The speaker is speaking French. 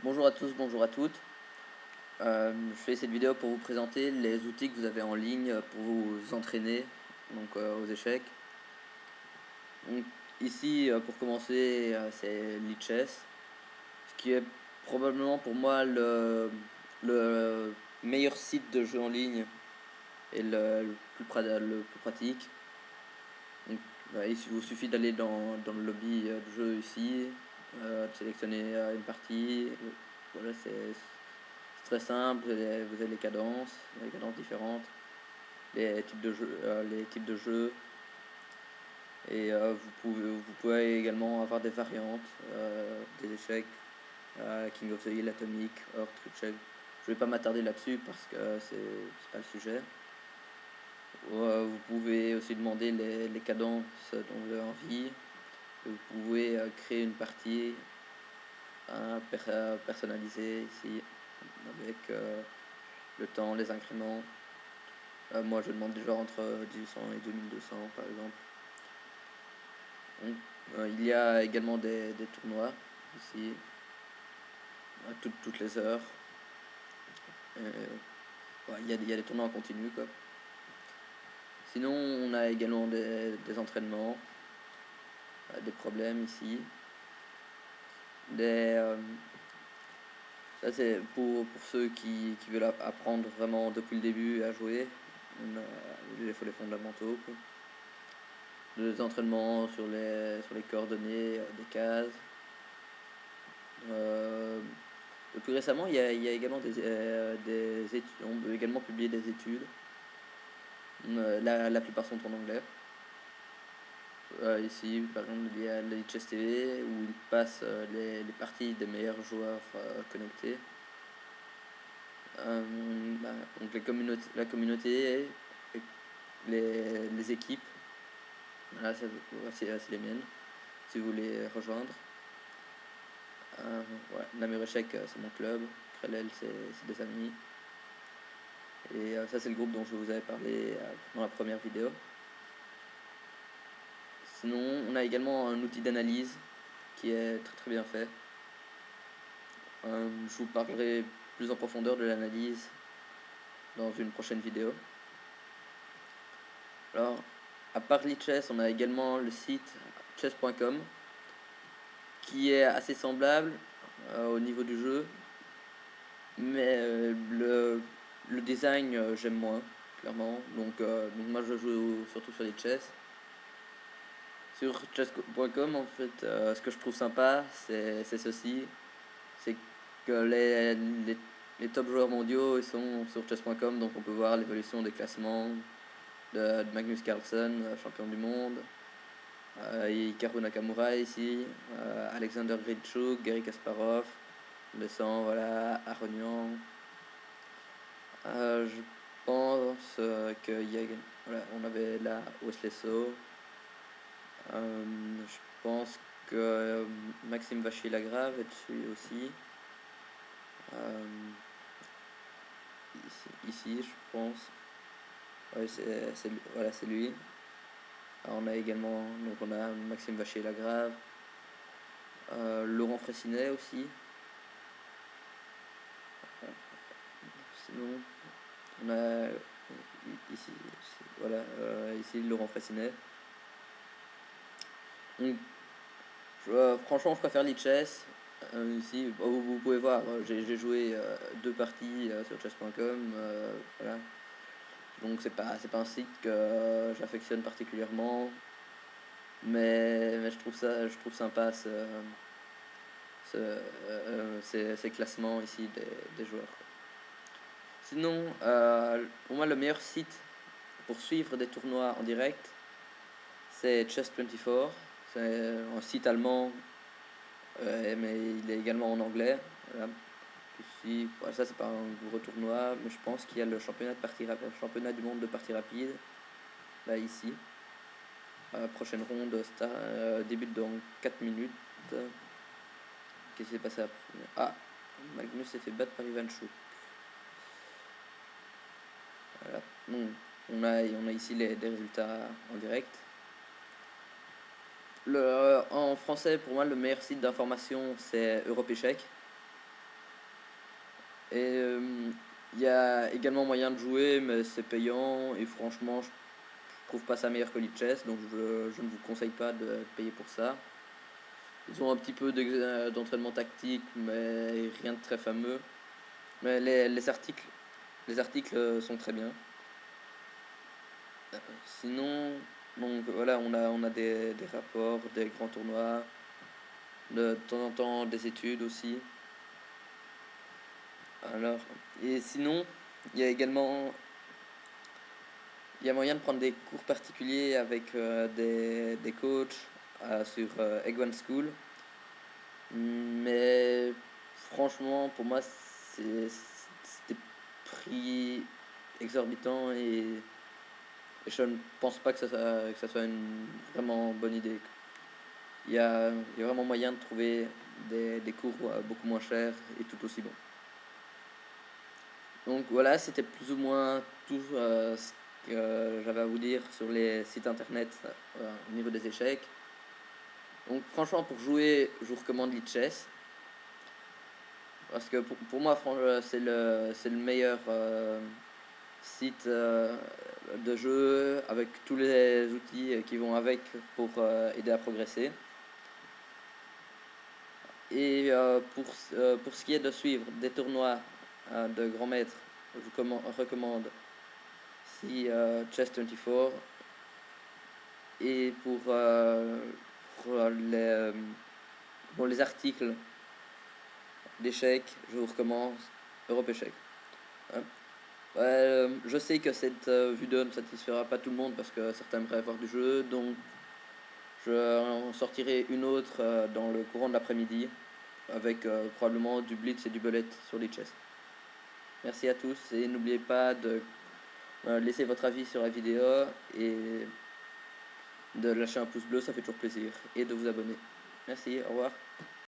Bonjour à tous, bonjour à toutes. Je fais cette vidéo pour vous présenter les outils que vous avez en ligne pour vous entraîner aux échecs. Donc, ici, pour commencer, c'est Lichess, ce qui est probablement pour moi le meilleur site de jeu en ligne et le plus pratique. Donc, il vous suffit d'aller dans le lobby de jeu ici, de sélectionner une partie. Voilà, c'est très simple, vous avez les cadences différentes, les types de jeux, et vous pouvez également avoir des variantes, des échecs, King of the Hill, Atomic, Or, Trucheck. Je vais pas m'attarder là-dessus parce que c'est pas le sujet. Vous pouvez aussi demander les cadences dont vous avez envie. Vous pouvez créer une partie personnalisée ici avec le temps, les incréments. Moi je demande déjà entre 1800 et 2200 par exemple. Donc, il y a également des tournois ici, à toutes les heures. Il y a des tournois en continu quoi. Sinon on a également des entraînements, des problèmes ici. Ça c'est pour ceux qui veulent apprendre vraiment depuis le début à jouer. Il faut les fondamentaux quoi. Des entraînements sur les coordonnées des cases. Le plus récemment, il y a également des études. On peut également publier des études. La plupart sont en anglais. Ici, par exemple, il y a la Chess TV où ils passent les parties des meilleurs joueurs connectés. Donc la communauté, et les équipes. Là, voici les miennes, si vous voulez rejoindre. Ouais, Namur Échec, c'est mon club. Krellel, c'est des amis. Et ça, c'est le groupe dont je vous avais parlé dans la première vidéo. Sinon, on a également un outil d'analyse qui est très très bien fait. Je vous parlerai plus en profondeur de l'analyse dans une prochaine vidéo. Alors, à part Lichess, on a également le site chess.com qui est assez semblable au niveau du jeu, mais le design j'aime moins clairement. Donc moi je joue surtout sur Lichess. Sur chess.com, en fait, ce que je trouve sympa, c'est ceci, c'est que les top joueurs mondiaux ils sont sur chess.com, donc on peut voir l'évolution des classements de Magnus Carlsen, champion du monde, Hikaru Nakamura ici, Alexander Grichuk, Garry Kasparov, descend voilà, Aronian. Je pense qu'il y a, voilà, on avait là Wesley So. Je pense que Maxime Vachier-Lagrave est dessus aussi. Ici, je pense. Ouais, voilà, c'est lui. Alors, on a également donc on a Maxime Vachier-Lagrave, Laurent Fressinet aussi. Sinon, on a ici, voilà, ici Laurent Fressinet. Donc, franchement, je préfère Lichess. Ici, vous pouvez voir, j'ai joué 2 parties sur chess.com. Voilà. Donc, c'est pas un site que j'affectionne particulièrement. Mais je trouve sympa ces classements ici des joueurs. Sinon, pour moi, le meilleur site pour suivre des tournois en direct, c'est Chess24. C'est un site allemand, mais il est également en anglais. Voilà. Ici, voilà, ça c'est pas un gros tournoi, mais je pense qu'il y a le championnat du monde de partie rapide, là ici. Prochaine ronde débute dans 4 minutes. Qu'est-ce qui s'est passé après? Ah, Magnus s'est fait battre par Ivanchuk. Voilà. Donc, on a ici des résultats en direct. En français, pour moi, le meilleur site d'information, c'est Europe Échec. Et il y a également moyen de jouer, mais c'est payant. Et franchement, je trouve pas ça meilleur que Lichess. Donc je ne vous conseille pas de payer pour ça. Ils ont un petit peu d'entraînement tactique, mais rien de très fameux. Mais les articles sont très bien. Sinon, donc voilà, on a des rapports, des grands tournois, de temps en temps des études aussi. Alors, et sinon, il y a également, il y a moyen de prendre des cours particuliers avec des coachs sur Egg One School. Mais franchement, pour moi, c'était prix exorbitant et je ne pense pas que ça soit une vraiment bonne idée. Il y a vraiment moyen de trouver des cours beaucoup moins chers et tout aussi bons. Donc voilà, c'était plus ou moins tout ce que j'avais à vous dire sur les sites internet au niveau des échecs. Donc franchement, pour jouer, je vous recommande Lichess. Parce que pour moi, c'est le meilleur site de jeu avec tous les outils qui vont avec pour aider à progresser. Et pour ce qui est de suivre des tournois de grands maîtres, je vous recommande si Chess24. Et pour les articles d'échecs, je vous recommande Europe Échec. Hein. Je sais que cette vidéo ne satisfera pas tout le monde parce que certains aimeraient voir du jeu, donc je en sortirai une autre dans le courant de l'après-midi avec probablement du blitz et du bullet sur les chess. Merci à tous et n'oubliez pas de laisser votre avis sur la vidéo et de lâcher un pouce bleu, ça fait toujours plaisir, et de vous abonner. Merci, au revoir.